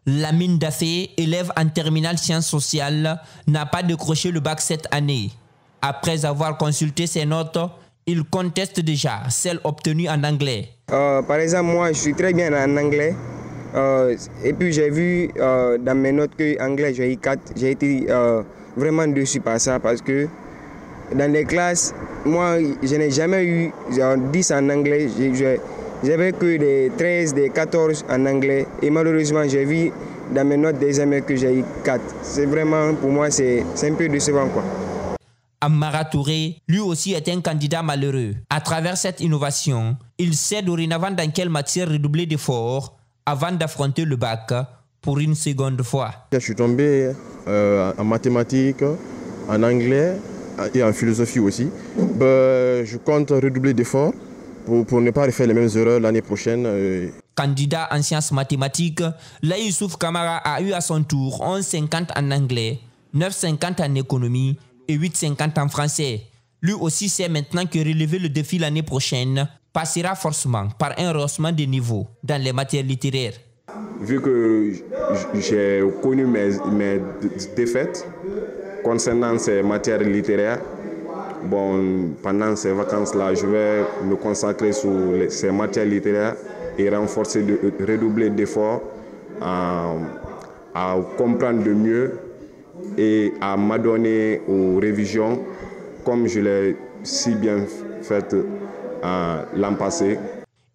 Lamine Daffé, élève en terminale sciences sociales, n'a pas décroché le bac cette année. Après avoir consulté ses notes, il conteste déjà celles obtenues en anglais. Par exemple, moi, je suis très bien en anglais. Et puis, j'ai vu dans mes notes que anglais, j'ai eu 4. J'ai été vraiment déçu par ça parce que dans les classes, moi, je n'ai jamais eu 10 en anglais. J'avais que des 13, des 14 en anglais. Et malheureusement, j'ai vu dans mes notes d'examen que j'ai eu 4. C'est vraiment, pour moi, c'est un peu décevant, quoi. Amara Touré, lui aussi, est un candidat malheureux. À travers cette innovation, il sait dorénavant dans quelle matière redoubler d'efforts avant d'affronter le bac pour une seconde fois. Je suis tombé en mathématiques, en anglais et en philosophie aussi. Je compte redoubler d'efforts pour ne pas refaire les mêmes erreurs l'année prochaine. Candidat en sciences mathématiques, Laïsouf Kamara a eu à son tour 11,50 en anglais, 9,50 en économie et 8,50 en français. Lui aussi sait maintenant que relever le défi l'année prochaine passera forcément par un rehaussement des niveaux dans les matières littéraires. Vu que j'ai connu mes défaites concernant ces matières littéraires, pendant ces vacances-là, je vais me consacrer sur ces matières littéraires et renforcer, redoubler d'efforts à comprendre de mieux et à m'adonner aux révisions comme je l'ai si bien fait l'an passé.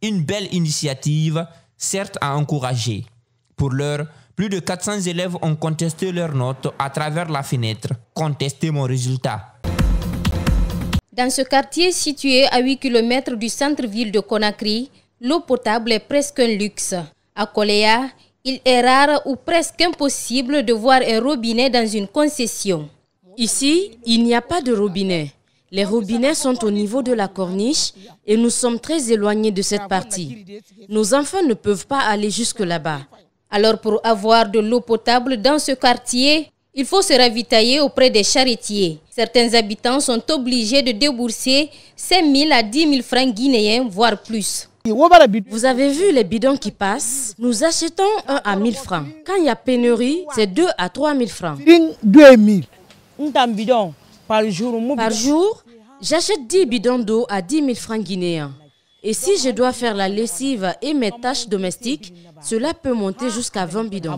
Une belle initiative, certes à encourager. Pour l'heure, plus de 400 élèves ont contesté leurs notes à travers la fenêtre. Contestez mon résultat. Dans ce quartier situé à 8 km du centre-ville de Conakry, l'eau potable est presque un luxe. À Koléa, il est rare ou presque impossible de voir un robinet dans une concession. Ici, il n'y a pas de robinet. Les robinets sont au niveau de la corniche et nous sommes très éloignés de cette partie. Nos enfants ne peuvent pas aller jusque là-bas. Alors pour avoir de l'eau potable dans ce quartier, il faut se ravitailler auprès des charretiers. Certains habitants sont obligés de débourser 5 000 à 10 000 francs guinéens, voire plus. Vous avez vu les bidons qui passent? Nous achetons un à 1 000 francs. Quand il y a pénurie, c'est 2 à 3 000 francs. 2 000 par jour. Par jour, j'achète 10 bidons d'eau à 10 000 francs guinéens. Et si je dois faire la lessive et mes tâches domestiques, cela peut monter jusqu'à 20 bidons.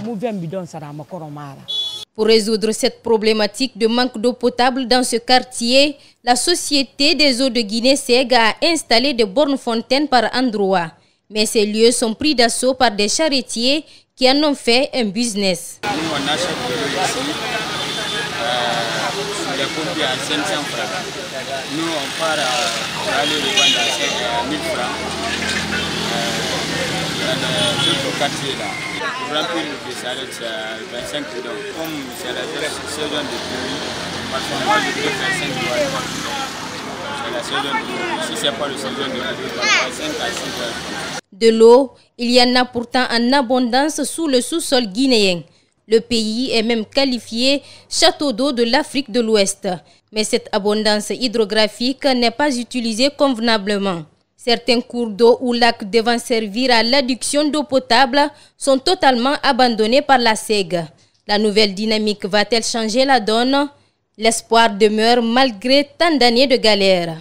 Pour résoudre cette problématique de manque d'eau potable dans ce quartier, la Société des eaux de Guinée-Seg a installé des bornes fontaines par endroits. Mais ces lieux sont pris d'assaut par des charretiers qui en ont fait un business. Nous, on achète de l'eau ici sur les pompiers à 500 francs. Nous, on part à aller le vendre à 1000 francs dans notre quartier là. Pour remplir le salaire, c'est 25 bidons. Comme c'est la saison de pluie, parfois moi je peux faire 5 doigts. C'est la saison de pluie. Si ce n'est pas le saison de pluie, parfois 5 à 6 doigts. De l'eau, il y en a pourtant en abondance sous le sous-sol guinéen. Le pays est même qualifié château d'eau de l'Afrique de l'Ouest. Mais cette abondance hydrographique n'est pas utilisée convenablement. Certains cours d'eau ou lacs devant servir à l'adduction d'eau potable sont totalement abandonnés par la SEG. La nouvelle dynamique va-t-elle changer la donne? L'espoir demeure malgré tant d'années de galère.